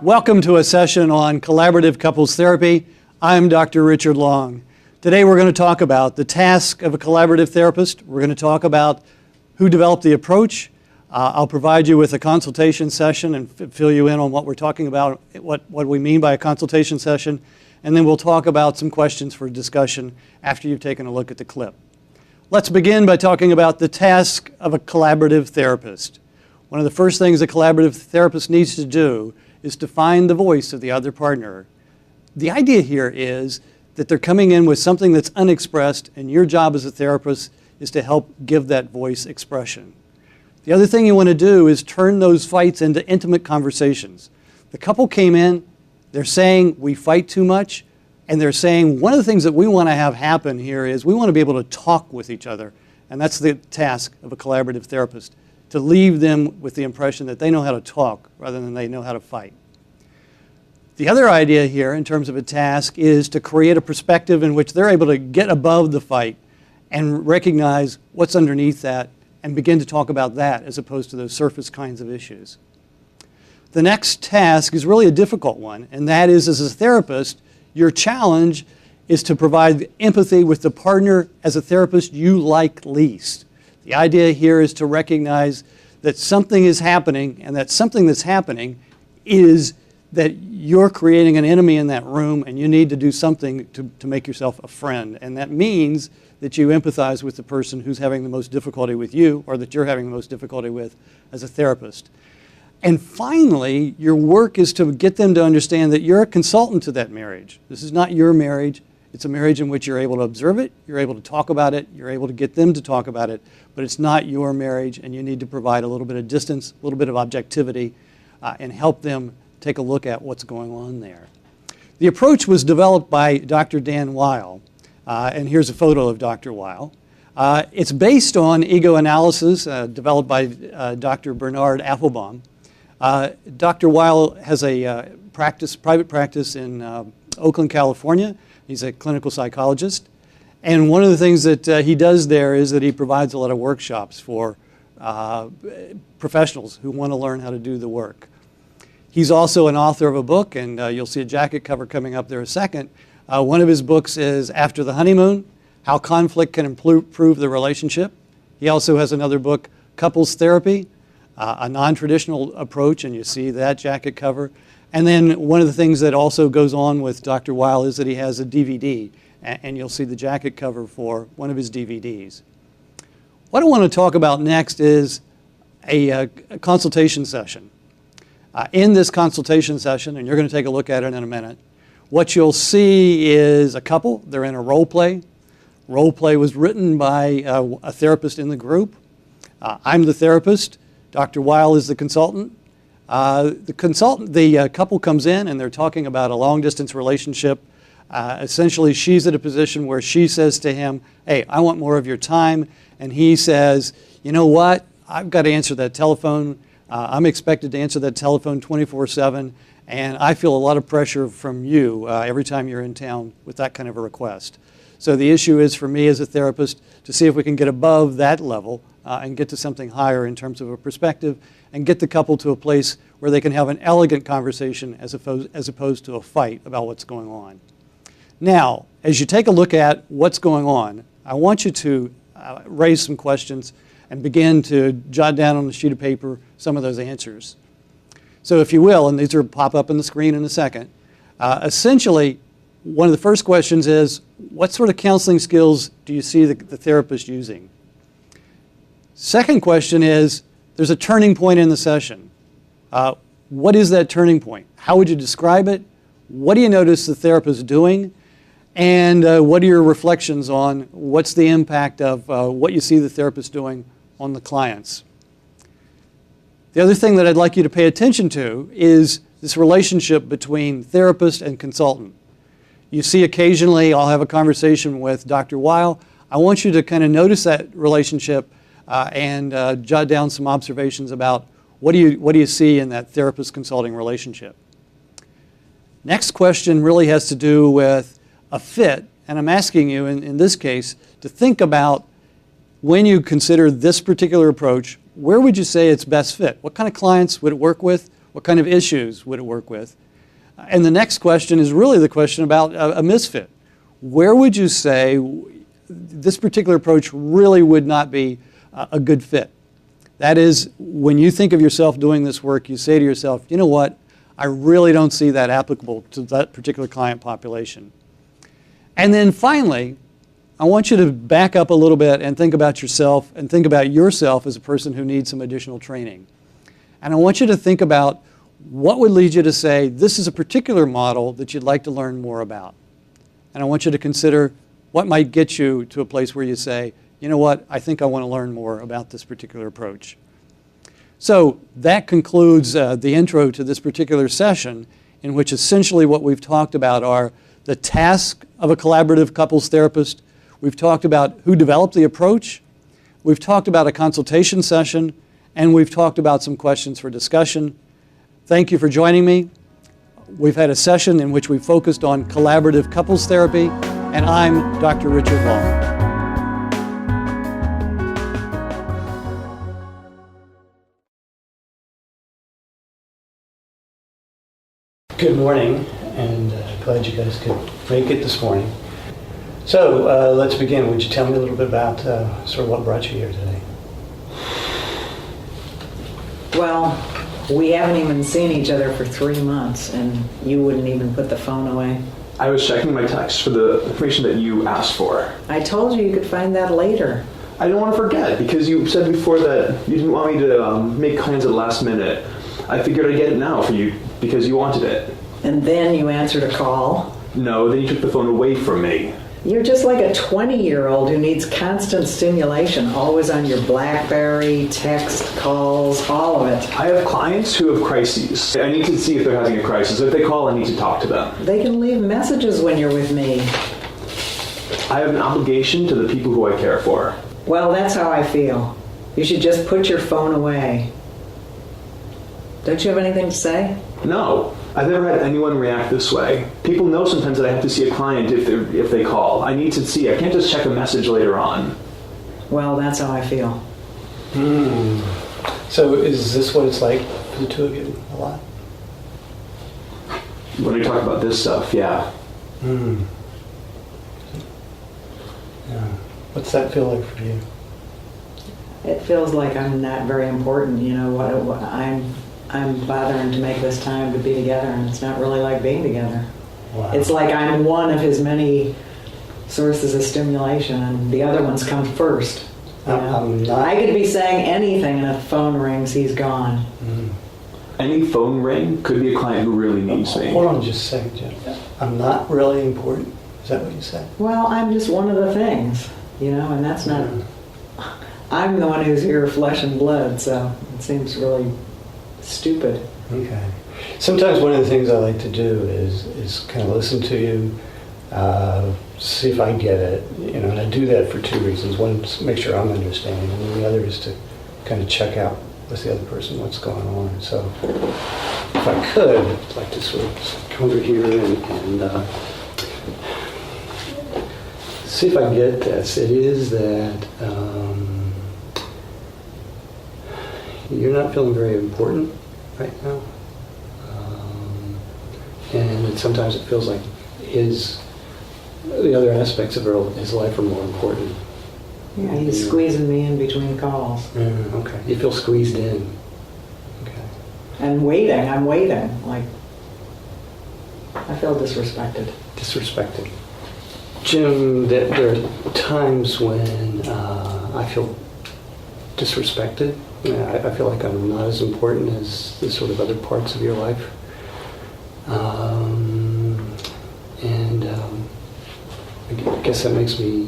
Welcome to a session on collaborative couples therapy. I'm Dr. Richard Long. Today we're going to talk about the task of a collaborative therapist. We're going to talk about who developed the approach. I'll provide you with a consultation session and fill you in on what we're talking about, what we mean by a consultation session, and then we'll talk about some questions for discussion after you've taken a look at the clip. Let's begin by talking about the task of a collaborative therapist. One of the first things a collaborative therapist needs to do is to find the voice of the other partner. The idea here is that they're coming in with something that's unexpressed, and your job as a therapist is to help give that voice expression. The other thing you want to do is turn those fights into intimate conversations. The couple came in, they're saying we fight too much, and they're saying one of the things that we want to have happen here is we want to be able to talk with each other, and that's the task of a collaborative therapist, to leave them with the impression that they know how to talk rather than they know how to fight. The other idea here in terms of a task is to create a perspective in which they're able to get above the fight and recognize what's underneath that and begin to talk about that as opposed to those surface kinds of issues. The next task is really a difficult one, and that is, as a therapist, your challenge is to provide empathy with the partner as a therapist you like least. The idea here is to recognize that something is happening, and that something that's happening is that you're creating an enemy in that room, and you need to do something to make yourself a friend. And that means that you empathize with the person who's having the most difficulty with you, or that you're having the most difficulty with as a therapist. And finally, your work is to get them to understand that you're a consultant to that marriage. This is not your marriage. It's a marriage in which you're able to observe it, you're able to talk about it, you're able to get them to talk about it, but it's not your marriage, and you need to provide a little bit of distance, a little bit of objectivity, and help them take a look at what's going on there. The approach was developed by Dr. DanWile, and here's a photo of Dr. Weil. It's based on ego analysis developed by Dr. Bernard Applebaum. Dr. Weil has a private practice in Oakland, California. He's a clinical psychologist. And one of the things that he does there is that he provides a lot of workshops for professionals who want to learn how to do the work. He's also an author of a book, and you'll see a jacket cover coming up there in a second. One of his books is After the Honeymoon, How Conflict Can Improve the Relationship. He also has another book, Couples Therapy, a non-traditional approach, and you see that jacket cover. And then one of the things that also goes on with Dr. Weil is that he has a DVD, and you'll see the jacket cover for one of his DVDs. What I want to talk about next is a consultation session. In this consultation session, and you're going to take a look at it in a minute, what you'll see is a couple. They're in a role play. Role play was written by a therapist in the group. I'm the therapist. Dr. Weil is the consultant. The couple comes in and they're talking about a long-distance relationship. Essentially, she's at a position where she says to him, hey, I want more of your time. And he says, you know what? I've got to answer that telephone. I'm expected to answer that telephone 24/7, and I feel a lot of pressure from you every time you're in town with that kind of a request. So the issue is for me as a therapist to see if we can get above that level and get to something higher in terms of a perspective and get the couple to a place where they can have an elegant conversation as opposed to a fight about what's going on. Now, as you take a look at what's going on, I want you to raise some questions and begin to jot down on a sheet of paper some of those answers. So if you will, and these will pop up on the screen in a second, essentially one of the first questions is, what sort of counseling skills do you see the therapist using? Second question is, there's a turning point in the session. What is that turning point? How would you describe it? What do you notice the therapist doing? And what are your reflections on what's the impact of what you see the therapist doing on the clients? The other thing that I'd like you to pay attention to is this relationship between therapist and consultant. You see occasionally I'll have a conversation with Dr. Weil. I want you to kind of notice that relationship and jot down some observations about what do you see in that therapist-consulting relationship. Next question really has to do with a fit, and I'm asking you in this case to think about when you consider this particular approach, where would you say it's best fit? What kind of clients would it work with? What kind of issues would it work with? And the next question is really the question about a misfit. Where would you say this particular approach really would not be a good fit? That is, when you think of yourself doing this work, you say to yourself, you know what, I really don't see that applicable to that particular client population. And then finally, I want you to back up a little bit and think about yourself and think about yourself as a person who needs some additional training. And I want you to think about what would lead you to say, this is a particular model that you'd like to learn more about. And I want you to consider what might get you to a place where you say, you know what, I think I want to learn more about this particular approach. So that concludes the intro to this particular session, in which essentially what we've talked about are the task of a collaborative couples therapist. We've talked about who developed the approach. We've talked about a consultation session. And we've talked about some questions for discussion. Thank you for joining me. We've had a session in which we focused on collaborative couples therapy, and I'm Dr. Richard Long. Good morning, and glad you guys could make it this morning. So let's begin. Would you tell me a little bit about sort of what brought you here today? Well, we haven't even seen each other for 3 months, and you wouldn't even put the phone away. I was checking my text for the information that you asked for. I told you could find that later. I didn't want to forget, because you said before that you didn't want me to make plans at the last minute. I figured I'd get it now for you, because you wanted it. And then you answered a call. No, then you took the phone away from me. You're just like a 20-year-old who needs constant stimulation, always on your BlackBerry, text, calls, all of it. I have clients who have crises. I need to see if they're having a crisis. If they call, I need to talk to them. They can leave messages when you're with me. I have an obligation to the people who I care for. Well, that's how I feel. You should just put your phone away. Don't you have anything to say? No. I've never had anyone react this way. People know sometimes that I have to see a client if they call. I need to see. I can't just check a message later on. Well, that's how I feel. So is this what it's like for the two of you a lot? When we talk about this stuff, yeah. Yeah. What's that feel like for you? It feels like I'm not very important. You know, what I'm bothering to make this time to be together, and it's not really like being together. Wow. It's like I'm one of his many sources of stimulation, and the other ones come first. You know? I could be saying anything, and if the phone rings, he's gone. Any phone ring could be a client who really needs me. Hold on just a second, Jim. I'm not really important. Is that what you said? Well, I'm just one of the things, you know, and that's not... I'm the one who's here, flesh and blood, so it seems really stupid. Okay. Sometimes one of the things I like to do is kind of listen to you, see if I get it, you know, and I do that for two reasons. One is to make sure I'm understanding, and the other is to kind of check out with the other person what's going on. So if I could, I'd like to sort of come over here and see if I can get this. It is that you're not feeling very important right now. And sometimes it feels like the other aspects of his life are more important. Yeah, he's squeezing me in between calls. Okay. You feel squeezed in. Okay. And waiting, I'm waiting. Like, I feel disrespected. Disrespected. Jim, there are times when I feel disrespected. I feel like I'm not as important as the sort of other parts of your life. And I guess that makes me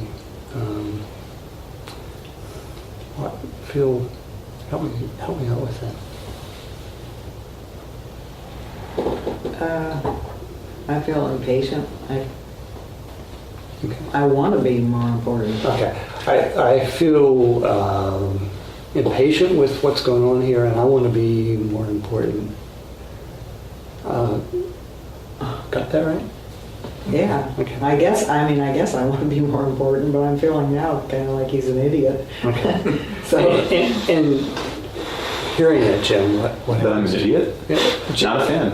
feel, help me out with that. I feel impatient. Okay. I want to be more important. Okay. I feel impatient with what's going on here, and I want to be more important. Got that right? Yeah. Okay. I guess I want to be more important, but I'm feeling now kind of like he's an idiot. Okay. So. And Hearing that, Jim, what That I'm an idiot? Yeah. Not a fan.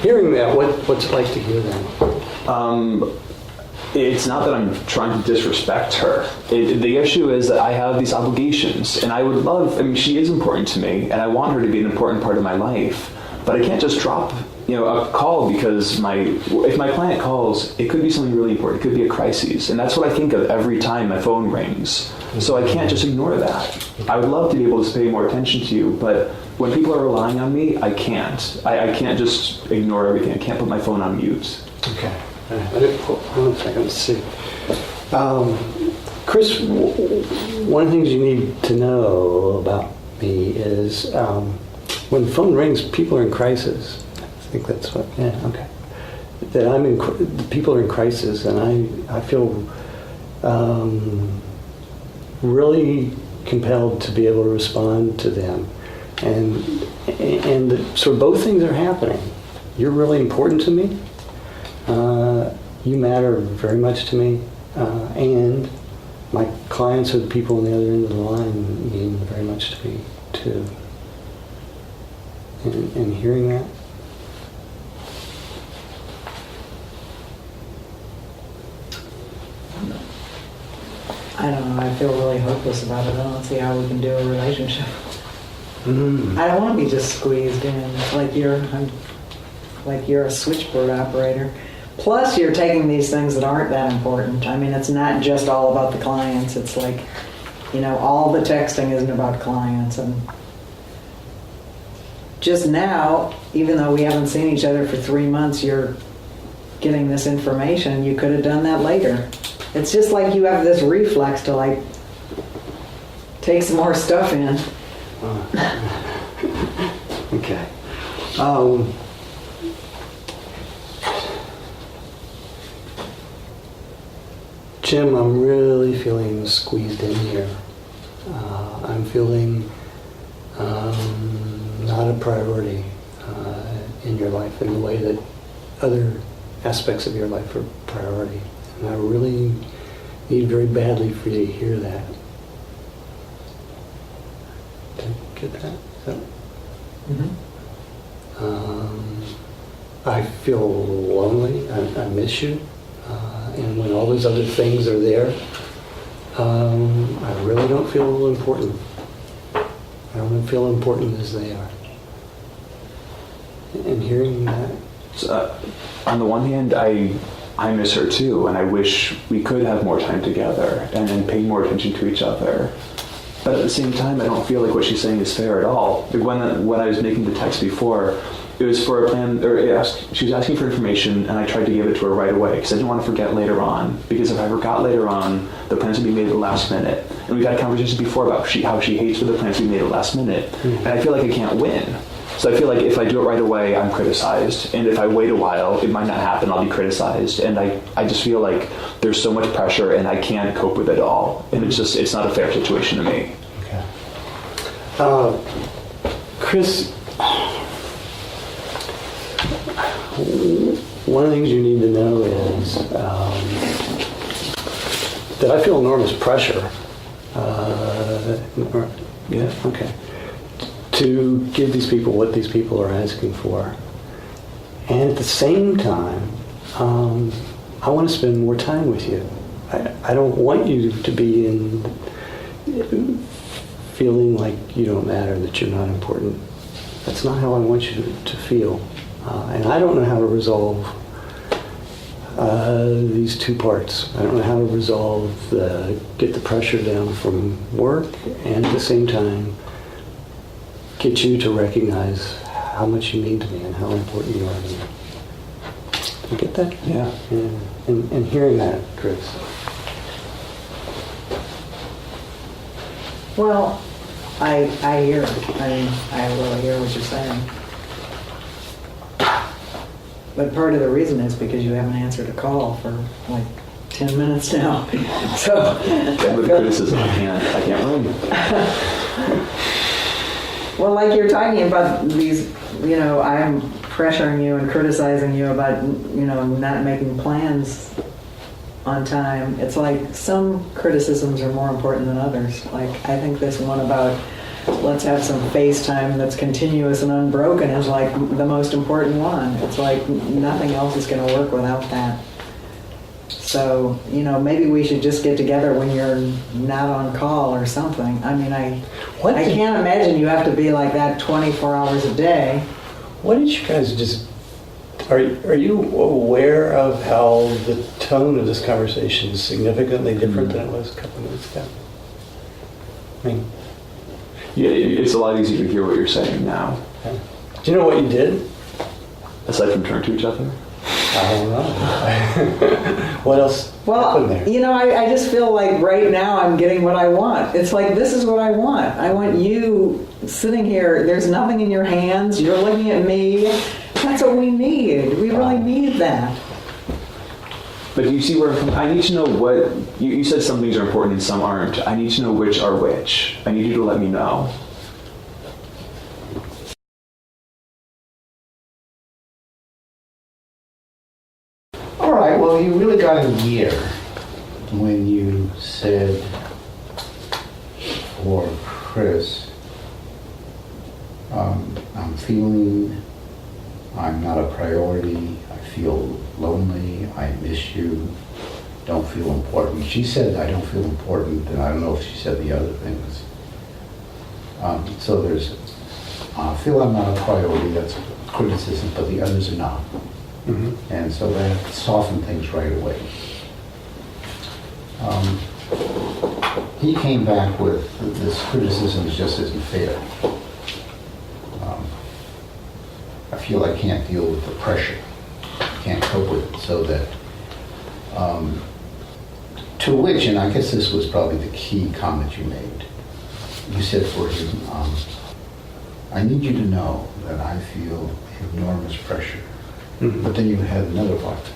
Hearing that, what's it like to hear that? It's not that I'm trying to disrespect her. The issue is that I have these obligations, and I would love, I mean, she is important to me, and I want her to be an important part of my life, but I can't just drop, a call because if my client calls, it could be something really important. It could be a crisis, and that's what I think of every time my phone rings. So I can't just ignore that. I would love to be able to pay more attention to you, but when people are relying on me, I can't. I can't just ignore everything. I can't put my phone on mute. Okay. Hold on a second. Let's see. Chris, one of the things you need to know about me is when the phone rings, people are in crisis. I think that's what. Yeah. Okay. That people are in crisis, and I feel really compelled to be able to respond to them, and so both things are happening. You're really important to me. You matter very much to me, and my clients or the people on the other end of the line mean very much to me too. And hearing that. I don't know, I feel really hopeless about it. I don't see how we can do a relationship. Mm. I don't want to be just squeezed in like you're a switchboard operator. Plus, you're taking these things that aren't that important. I mean, it's not just all about the clients. It's like, all the texting isn't about clients. And just now, even though we haven't seen each other for 3 months, you're getting this information. You could have done that later. It's just like you have this reflex to take some more stuff in. Okay. Jim, I'm really feeling squeezed in here. I'm feeling not a priority in your life in the way that other aspects of your life are priority. And I really need very badly for you to hear that. Did you get that? Mm-hmm. I feel lonely. I miss you. And when all those other things are there, I really don't feel important. I don't feel important as they are. And hearing that. So, on the one hand, I miss her too, and I wish we could have more time together and pay more attention to each other. But at the same time, I don't feel like what she's saying is fair at all. When I was making the text before, it was for a plan, she was asking for information, and I tried to give it to her right away because I didn't want to forget later on. Because if I forgot later on, the plans would be made at the last minute. And we've had conversations before about how she hates for the plans to be made at the last minute. Mm-hmm. And I feel like I can't win. So I feel like if I do it right away, I'm criticized. And if I wait a while, it might not happen, I'll be criticized. And I just feel like there's so much pressure and I can't cope with it all. And it's not a fair situation to me. Okay. Chris, one of the things you need to know is that I feel enormous pressure. Yeah. Okay. To give these people what these people are asking for. And at the same time, I want to spend more time with you. I don't want you to be feeling like you don't matter, that you're not important. That's not how I want you to feel. And I don't know how to resolve these two parts. I don't know how to get the pressure down from work and at the same time get you to recognize how much you mean to me and how important you are to me. You get that? Yeah. And hearing that, Chris. Well, I hear it. I really hear what you're saying. But part of the reason is because you haven't answered a call for 10 minutes now. So With the criticism, I can't run. Well, like you're talking about these, I'm pressuring you and criticizing you about, not making plans on time. It's like some criticisms are more important than others. Like, I think this one about let's have some FaceTime that's continuous and unbroken is like the most important one. It's like nothing else is going to work without that. So, maybe we should just get together when you're not on call or something. I mean, I can't imagine you have to be like that 24 hours a day. What did you guys just... Are you aware of how the tone of this conversation is significantly different than it was a couple of minutes ago? I mean... Yeah, it's a lot easier to hear what you're saying now. Okay. Do you know what you did? Aside from turn to each other? I don't know. What else happened there? I just feel like right now I'm getting what I want. It's like, this is what I want. I want you sitting here. There's nothing in your hands. You're looking at me. That's what we need. We really need that. But do you see where I need to know what... You said some things are important and some aren't. I need to know which are which. I need you to let me know. All right, well, you really got a year when you said for Chris, I'm feeling I'm not a priority, I feel lonely, I miss you, don't feel important. She said I don't feel important, and I don't know if she said the other things. So there's, I feel I'm not a priority, that's criticism, but the others are not. Mm-hmm. And so that softened things right away. He came back with this criticism just isn't fair. I feel I can't deal with the pressure, can't cope with it, so that, to which, and I guess this was probably the key comment you made, you said for him, I need you to know that I feel enormous pressure. Mm-hmm. But then you had another part,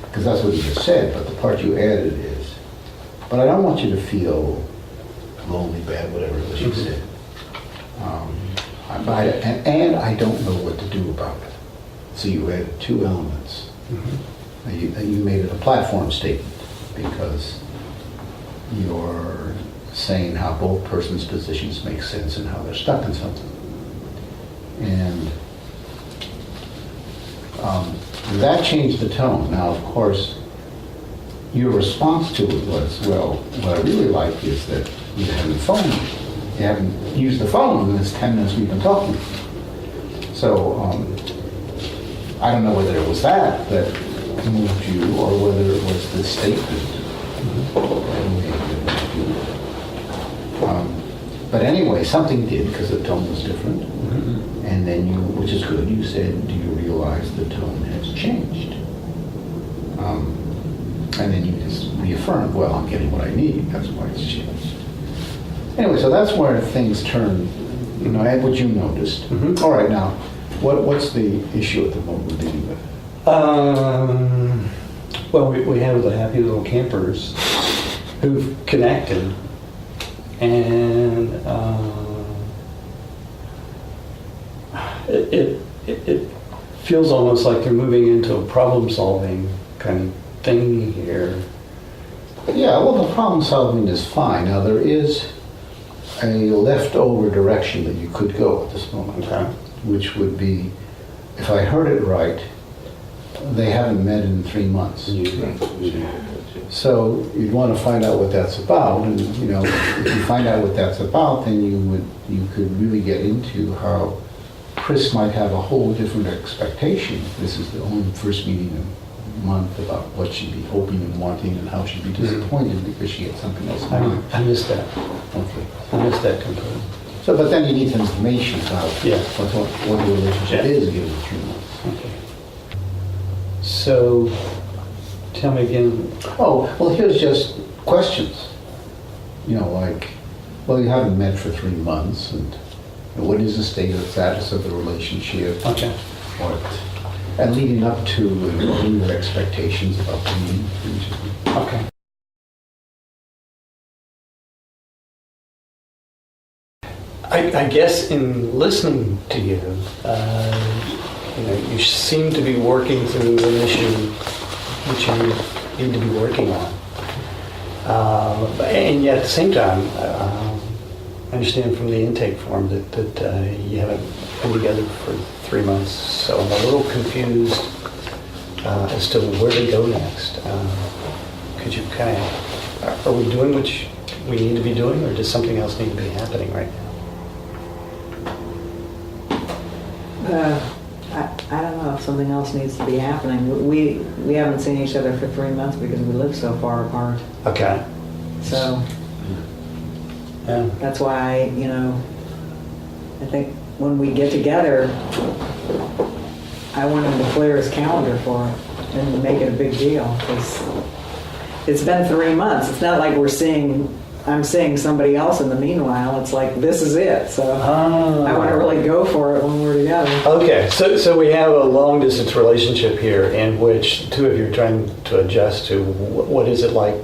because that's what you just said, but the part you added is, but I don't want you to feel lonely, bad, whatever it was you Mm-hmm. said. And I don't know what to do about it. So you added two elements. Mm-hmm. And you made it a platform statement, because you're saying how both persons' positions make sense and how they're stuck in something. And that changed the tone. Now, of course, your response to it was, well, what I really like is that you haven't phoned me. You haven't used the phone in this 10 minutes we've been talking. So, I don't know whether it was that moved you, or whether it was the statement that he made that moved you. But anyway, something did, because the tone was different. Mm-hmm. And then you, which is good, you said, do you realize the tone has changed? And then you just reaffirmed, well, I'm getting what I need, that's why it's changed. Anyway, so that's where things turn, and what you noticed. Mm-hmm. All right, now, what's the issue at the moment we're dealing with? Well, we have the happy little campers who've connected, and it feels almost like they're moving into a problem-solving kind of thing here. Yeah, well, the problem solving is fine. Now, there is a leftover direction that you could go at this moment, Okay. which would be, if I heard it right, they haven't met in 3 months. So you'd want to find out what that's about, and if you find out what that's about, then you could really get into how Chris might have a whole different expectation. This is the only first meeting in a month about what she'd be hoping and wanting, and how she'd be disappointed because she had something else in mind. I missed that. Okay. I missed that completely. So, but then you need some information about Yeah. what the relationship Yeah. is given 3 months. Okay. So, tell me again. Oh, well, here's just questions. Like, well, you haven't met for 3 months, and what is the status of the relationship? Okay. And leading up to, what are your expectations about the meeting? Okay. I guess in listening to you, you seem to be working through an issue which you need to be working on. And yet at the same time, I understand from the intake form that you haven't been together for 3 months, so I'm a little confused as to where to go next. Could you kind of, are we doing what we need to be doing, or does something else need to be happening right now? I don't know if something else needs to be happening. We haven't seen each other for 3 months because we live so far apart. Okay. So Yeah. that's why, I think when we get together, I want him to clear his calendar for it and to make it a big deal, because it's been 3 months. It's not like I'm seeing somebody else in the meanwhile. It's like, this is it. So I want to really go for it when we're together. Okay, so we have a long distance relationship here in which the two of you are trying to adjust to what is it like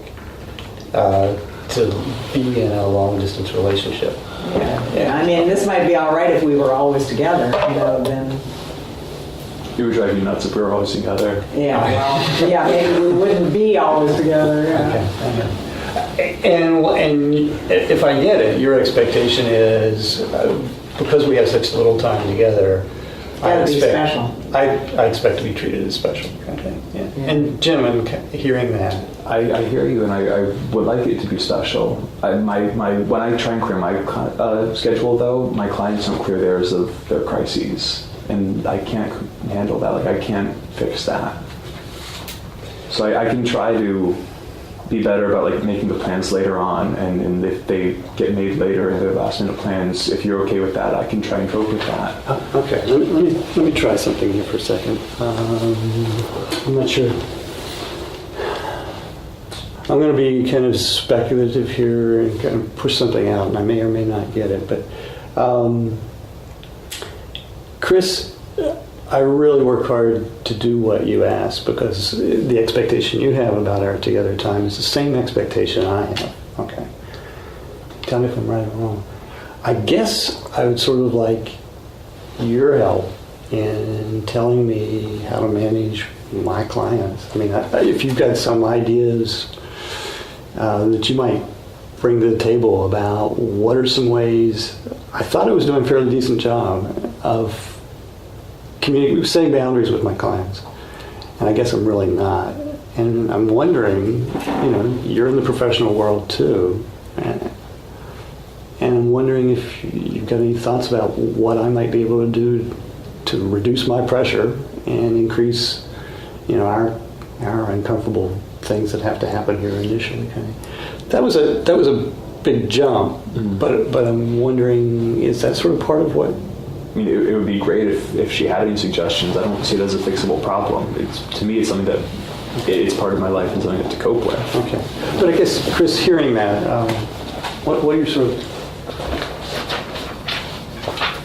to be in a long distance relationship. Yeah. I mean, this might be all right if we were always together, then. It would drive you nuts if we were always together. Yeah, well, yeah, maybe we wouldn't be always together. Yeah. Okay. And if I get it, your expectation is because we have such little time together, I expect to be treated as special. Okay. Yeah. Yeah. And gentlemen, hearing that, I hear you, and I would like it to be special. When I try and clear my schedule, though, my clients don't clear theirs of their crises, and I can't handle that. Like, I can't fix that. So I can try to be better about like making the plans later on, and if they get made later in their last minute plans, if you're okay with that, I can try and cope with that. okay, let me try something here for a second. I'm not sure. I'm going to be kind of speculative here and kind of push something out, and I may or may not get it. But Chris, I really work hard to do what you ask, because the expectation you have about our together time is the same expectation I have. Okay. Tell me if I'm right or wrong. I guess I would sort of like your help in telling me how to manage my clients. I mean, if you've got some ideas that you might bring to the table about what are some ways. I thought I was doing a fairly decent job of setting boundaries with my clients, and I guess I'm really not. And I'm wondering, you're in the professional world too, and I'm wondering if you've got any thoughts about what I might be able to do to reduce my pressure and increase, our uncomfortable things that have to happen here initially. Okay. That was a big jump, but I'm wondering, is that sort of part of what? I mean, it would be great if she had any suggestions. I don't see it as a fixable problem. To me, it's something that it's part of my life and something I have to cope with. Okay. But I guess, Chris, hearing that, what are your sort of...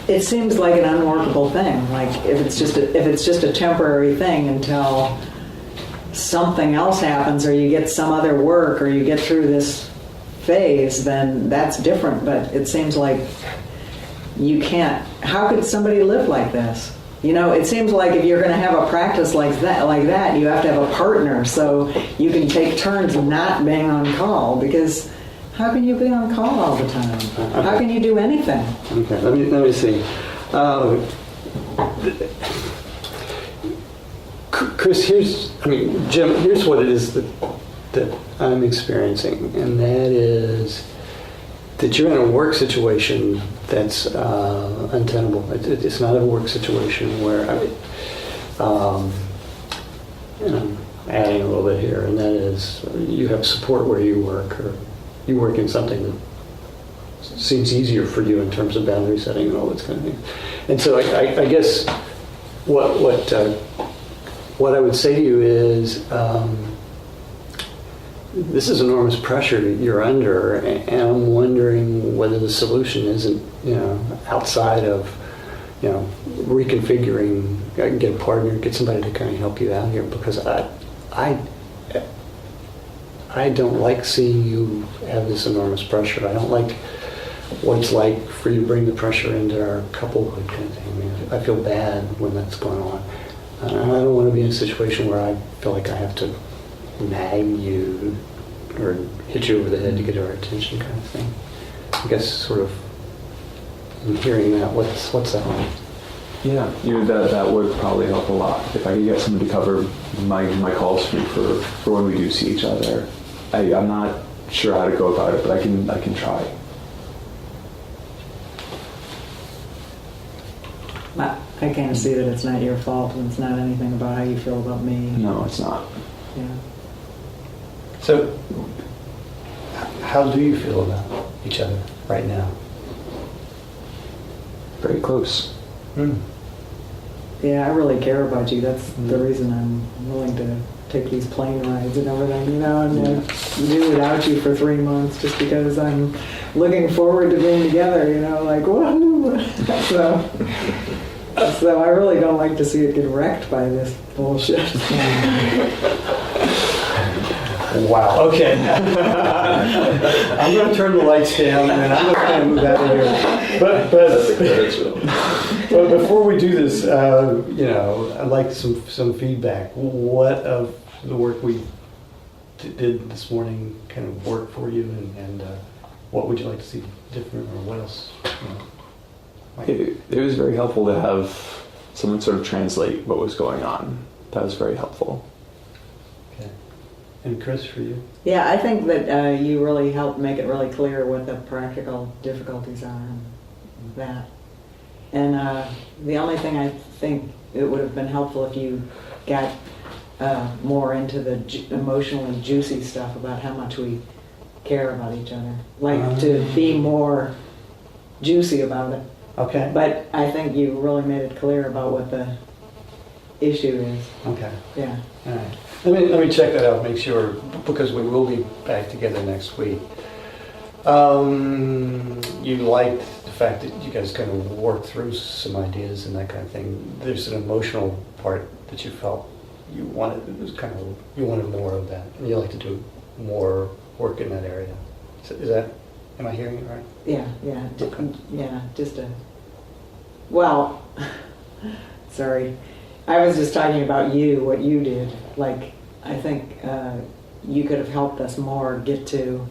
It seems like an unworkable thing. Like if it's just a temporary thing until something else happens, or you get some other work, or you get through this phase, then that's different. But it seems like you can't. How could somebody live like this? It seems like if you're going to have a practice like that, you have to have a partner so you can take turns not being on call, because how can you be on call all the time? How can you do anything? Okay, let me see. Chris, Jim, here's what it is that I'm experiencing, and that is that you're in a work situation that's untenable. It's not a work situation where adding a little bit here, and that is you have support where you work, or you work in something that seems easier for you in terms of boundary setting and all that kind of thing. And so I guess what I would say to you is this is enormous pressure that you're under, and I'm wondering whether the solution isn't, outside of, reconfiguring, get a partner, get somebody to kind of help you out here, because I don't like seeing you have this enormous pressure. I don't like what it's like for you to bring the pressure into our couplehood kind of thing. I mean, I feel bad when that's going on. And I don't want to be in a situation where I feel like I have to nag you or hit you over the head to get our attention kind of thing. I guess sort of in hearing that. What's that? Yeah, that would probably help a lot if I could get someone to cover my calls for me for when we do see each other. I'm not sure how to go about it, but I can try. I kind of see that it's not your fault and it's not anything about how you feel about me. No, it's not. Yeah. So, how do you feel about each other right now? Very close. Yeah, I really care about you. That's the reason I'm willing to take these plane rides and everything, and like, do without you for 3 months just because I'm looking forward to being together, like, whoa. So I really don't like to see it get wrecked by this bullshit. Wow. Okay. I'm going to turn the lights down and I'm going to kind of move out of here. But before we do this, I'd like some feedback. What of the work we did this morning kind of worked for you, and what would you like to see different, or what else? It was very helpful to have someone sort of translate what was going on. That was very helpful. Okay. And Chris, for you? Yeah, I think that you really helped make it really clear what the practical difficulties are and that. And the only thing I think it would have been helpful if you got more into the emotionally juicy stuff about how much we care about each other. Like to be more juicy about it. Okay. But I think you really made it clear about what the issue is. Okay. Yeah. All right. Let me check that out, make sure, because we will be back together next week. You liked the fact that you guys kind of worked through some ideas and that kind of thing. There's an emotional part that you felt you wanted. It was kind of, you wanted more of that, and you like to do more work in that area. Is that? Am I hearing it right? Yeah. Okay. Yeah. Well, sorry. I was just talking about you, what you did. Like, I think you could have helped us more get to,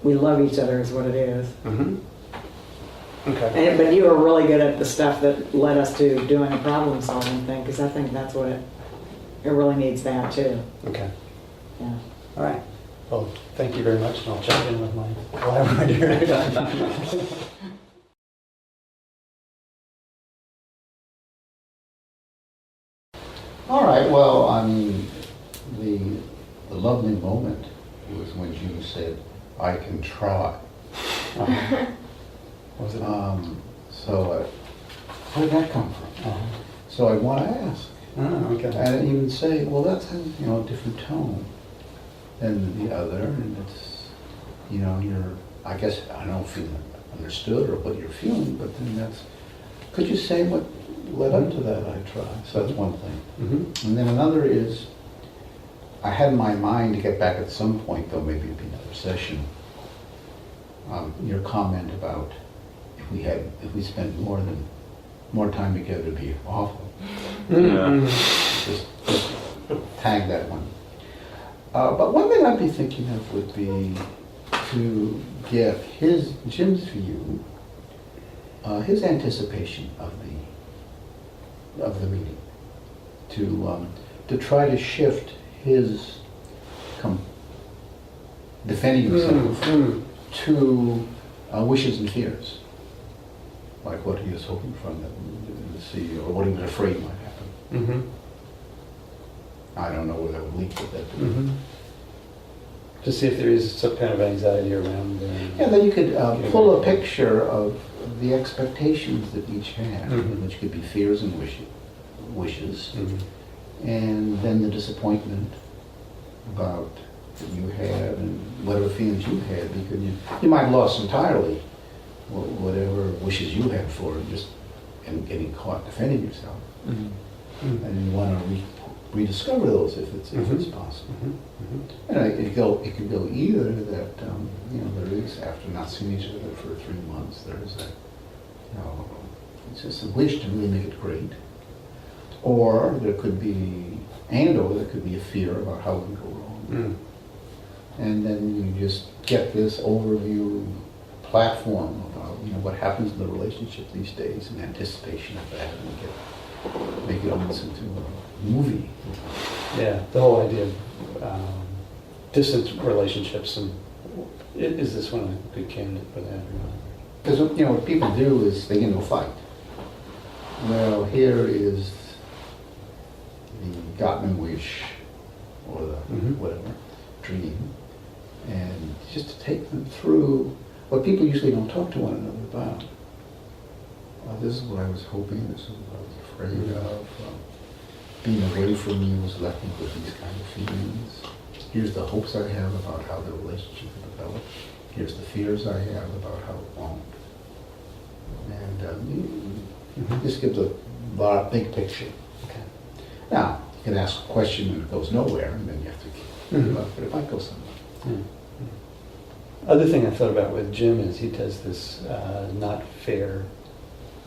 we love each other is what it is. Mm-hmm. Okay. But you were really good at the stuff that led us to doing a problem solving thing, because I think that's what it really needs that too. Okay. Yeah. All right. Well, thank you very much, and I'll check in with my collaborator. All right, well, I mean, the lovely moment was when you said, "I can try." Was it? So where did that come from? So I want to ask. Okay. I didn't even say, well, that's a different tone than the other, and it's, you're, I guess, I don't feel understood or what you're feeling, but then that's, could you say what led up to that? I try. So that's one thing. Mm-hmm. And then another is, I had in my mind to get back at some point, though maybe it'd be another session, your comment about if we spent more time together, it'd be awful. Yeah. Just tag that one. But one thing I'd be thinking of would be to get Jim's view, his anticipation of the meeting, to try to shift his defending himself to wishes and fears, like what he was hoping from the CEO, or what he was afraid might happen. Mm-hmm. I don't know where that would lead to that. Mm-hmm. To see if there is some kind of anxiety around it. Yeah, then you could pull a picture of the expectations that each had, which could be fears and wishes, and then the disappointment about that you had and whatever feelings you had, because you might have lost entirely whatever wishes you had for it, just and getting caught defending yourself, and you want to rediscover those if it's possible. And it could go either that there is, after not seeing each other for 3 months, there is that it's just a wish to really make it great, or there could be a fear about how it would go wrong. And then you just get this overview platform about, what happens in the relationship these days in anticipation of that, and make it almost into a movie. Yeah, the whole idea of distant relationships, and is this one a good candidate for that or not? Because, what people do is they get into a fight. Well, here is the gotten wish, or the whatever, dream, and just to take them through what people usually don't talk to one another about. This is what I was hoping, this is what I was afraid of. Being away from you has left me with these kind of feelings. Here's the hopes I have about how the relationship will develop. Here's the fears I have about how it won't. And this gives a big picture. Okay. Now, you can ask a question and it goes nowhere, and then you have to give up, but it might go somewhere. Other thing I thought about with Jim is he does this not fair,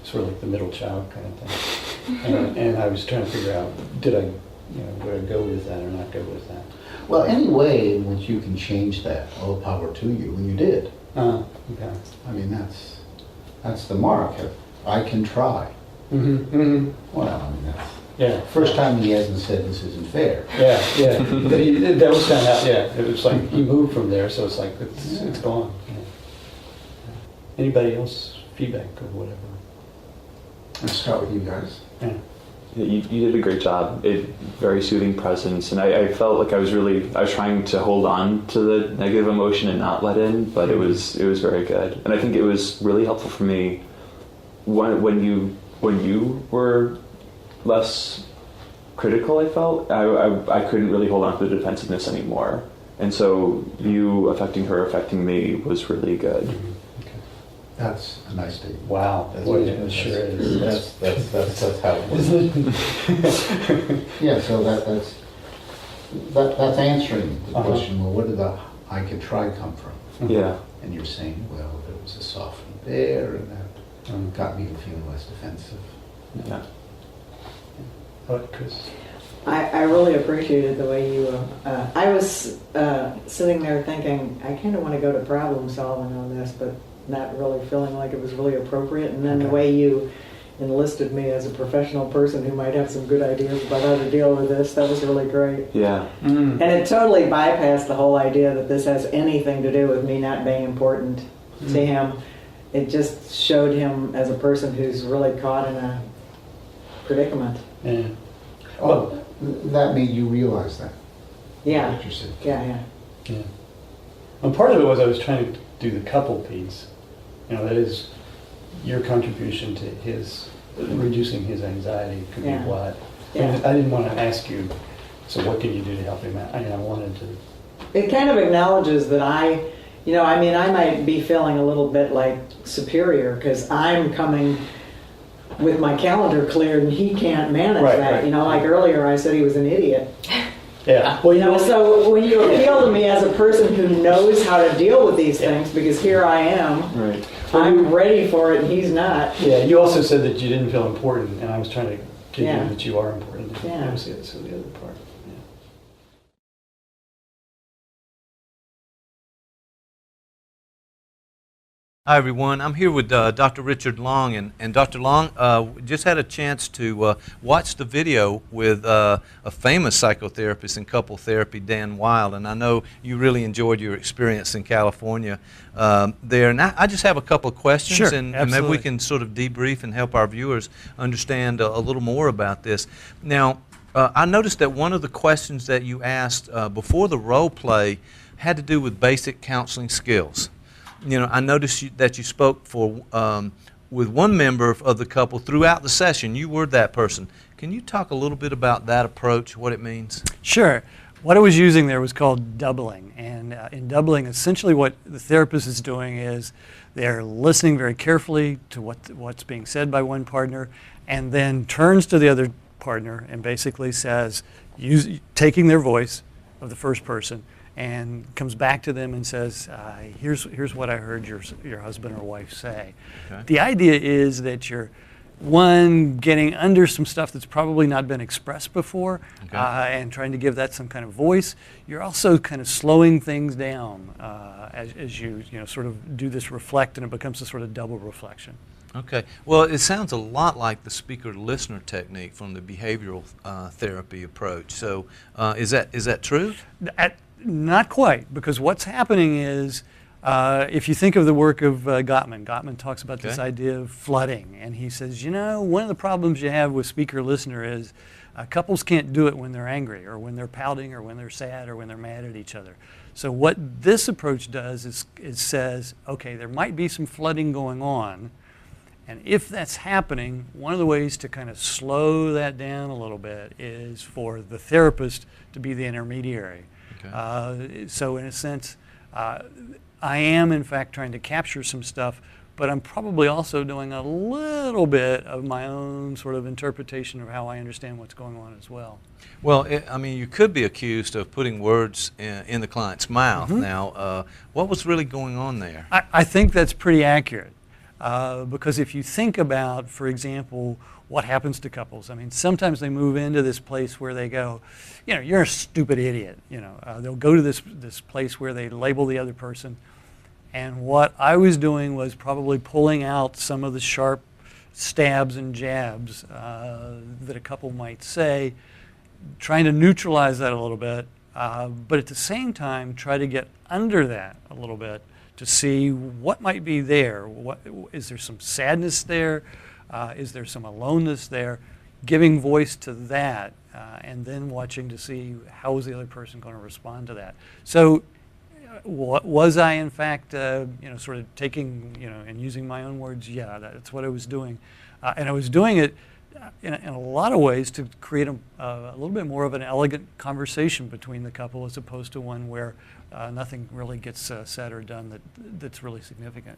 sort of like the middle child kind of thing. And I was trying to figure out, would I go with that or not go with that? Well, any way in which you can change that, all power to you, and you did. Okay. I mean, that's the mark. I can try. Well, I mean, that's first time he hasn't said this isn't fair. Yeah. That was kind of, it was like he moved from there, so it's like, it's gone. Yeah. Anybody else feedback or whatever? Let's start with you guys. Yeah. You did a great job. Very soothing presence, and I felt like I was trying to hold on to the negative emotion and not let in, but it was very good, and I think it was really helpful for me when you were less critical. I felt I couldn't really hold on to the defensiveness anymore, and so you affecting her, affecting me was really good. That's a nice statement. Wow. That's It sure is. That's how it was. Yeah, so that's answering the question. Well, where did the "I could try" come from? Yeah. And you're saying, well, there was a softening there, and that got me to feeling less defensive. Yeah. Chris? I really appreciated the way you, I was sitting there thinking, I kind of want to go to problem solving on this, but not really feeling like it was really appropriate. And then the way you enlisted me as a professional person who might have some good ideas about how to deal with this, that was really great. Yeah. And it totally bypassed the whole idea that this has anything to do with me not being important to him. It just showed him as a person who's really caught in a predicament. Yeah. Oh, that made you realize that. Yeah. What you said. Yeah. And part of it was I was trying to do the couple piece. That is your contribution to his reducing his anxiety could be what. Yeah. I didn't want to ask you, so what can you do to help him out? I wanted to. It kind of acknowledges that I might be feeling a little bit like superior because I'm coming with my calendar cleared and he can't manage that. Right. Like earlier I said he was an idiot. Yeah. Well, so when you appeal to me as a person who knows how to deal with these things, because here I am, Right. I'm ready for it and he's not. Yeah, you also said that you didn't feel important, and I was trying to get Yeah. you that you are important. Yeah. That was the other part. Yeah. Hi, everyone. I'm here with Dr. Richard Long. And Dr. Long, just had a chance to watch the video with a famous psychotherapist in couple therapy, DanWile. And I know you really enjoyed your experience in California there. And I just have a couple of questions. Sure, and maybe we absolutely. can sort of debrief and help our viewers understand a little more about this. Now, I noticed that one of the questions that you asked before the role play had to do with basic counseling skills. I noticed that you spoke with one member of the couple throughout the session. You were that person. Can you talk a little bit about that approach, what it means? Sure. What I was using there was called doubling. And in doubling, essentially what the therapist is doing is they're listening very carefully to what's being said by one partner and then turns to the other partner and basically says, taking their voice of the first person, and comes back to them and says, here's what I heard your husband or wife say. Okay. The idea is that you're one, getting under some stuff that's probably not been expressed before, Okay. and trying to give that some kind of voice. You're also kind of slowing things down as you sort of do this reflect, and it becomes a sort of double reflection. Okay. Well, it sounds a lot like the speaker-listener technique from the behavioral therapy approach. So, is that true? Not quite, because what's happening is, if you think of the work of Gottman talks about this Okay. idea of flooding, and he says, one of the problems you have with speaker-listener is couples can't do it when they're angry, or when they're pouting, or when they're sad, or when they're mad at each other. So what this approach does is it says, okay, there might be some flooding going on, and if that's happening, one of the ways to kind of slow that down a little bit is for the therapist to be the intermediary. Okay. So in a sense, I am in fact trying to capture some stuff, but I'm probably also doing a little bit of my own sort of interpretation of how I understand what's going on as well. Well, I mean, you could be accused of putting words in the client's mouth. Mm-hmm. Now, what was really going on there? I think that's pretty accurate. Because if you think about, for example, what happens to couples, I mean, sometimes they move into this place where they go, you're a stupid idiot. They'll go to this place where they label the other person. And what I was doing was probably pulling out some of the sharp stabs and jabs that a couple might say, trying to neutralize that a little bit, but at the same time try to get under that a little bit to see what might be there. Is there some sadness there? Is there some aloneness there? Giving voice to that, and then watching to see how is the other person going to respond to that. So, was I in fact, sort of taking, and using my own words? Yeah, that's what I was doing, and I was doing it in a lot of ways to create a little bit more of an elegant conversation between the couple, as opposed to one where nothing really gets said or done that's really significant.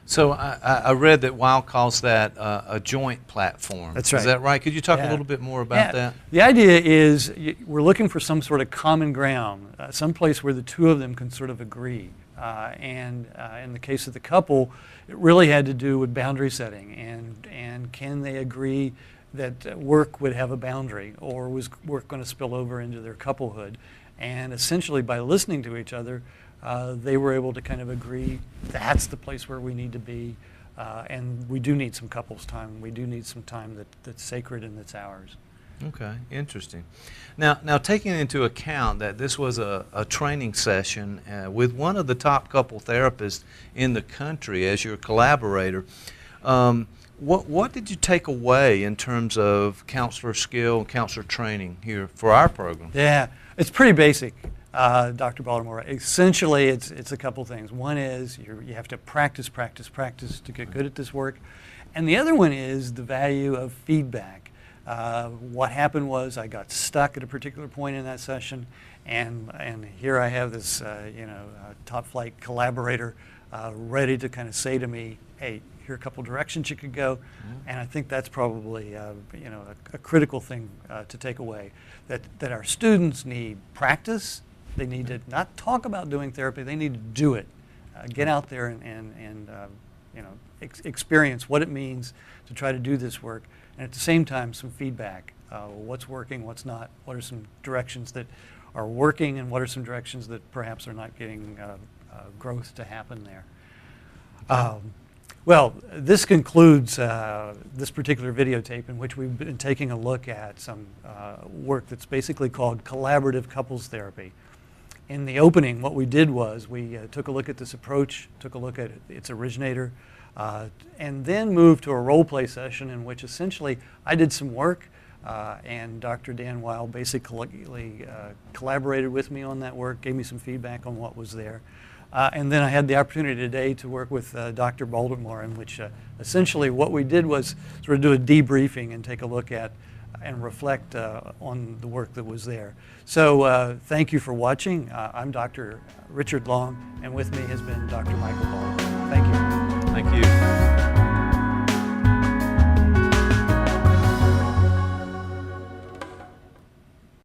So I read that Weil calls that a joint platform. That's right. Is that right? Could you talk a Yeah. little bit more about that? The idea is we're looking for some sort of common ground, some place where the two of them can sort of agree. And in the case of the couple, it really had to do with boundary setting, and can they agree that work would have a boundary, or was work going to spill over into their couplehood? And essentially, by listening to each other, they were able to kind of agree that's the place where we need to be, and we do need some couples time. We do need some time that's sacred and that's ours. Okay, interesting. Now taking into account that this was a training session with one of the top couple therapists in the country as your collaborator, what did you take away in terms of counselor skill, counselor training here for our program? Yeah, it's pretty basic, Dr. Baltimore. Essentially, it's a couple things. One is you have to practice to get good at this work. And the other one is the value of feedback. What happened was I got stuck at a particular point in that session, and here I have this top flight collaborator ready to kind of say to me, hey, here are a couple directions you could go. And I think that's probably a critical thing to take away, that our students need practice. They need to not talk about doing therapy, they need to do it. Get out there and experience what it means to try to do this work, and at the same time some feedback. What's working, what's not, what are some directions that are working, and what are some directions that perhaps are not getting growth to happen there. Well, this concludes this particular videotape, in which we've been taking a look at some work that's basically called collaborative couples therapy. In the opening, what we did was we took a look at this approach, took a look at its originator, and then moved to a role play session in which essentially I did some work, and Dr. DanWile basically collaborated with me on that work, gave me some feedback on what was there. And then I had the opportunity today to work with Dr. Baltimore, in which essentially what we did was sort of do a debriefing and take a look at and reflect on the work that was there. So thank you for watching. I'm Dr. Richard Long, and with me has been Dr. Michael Baltimore. Thank you. Thank you.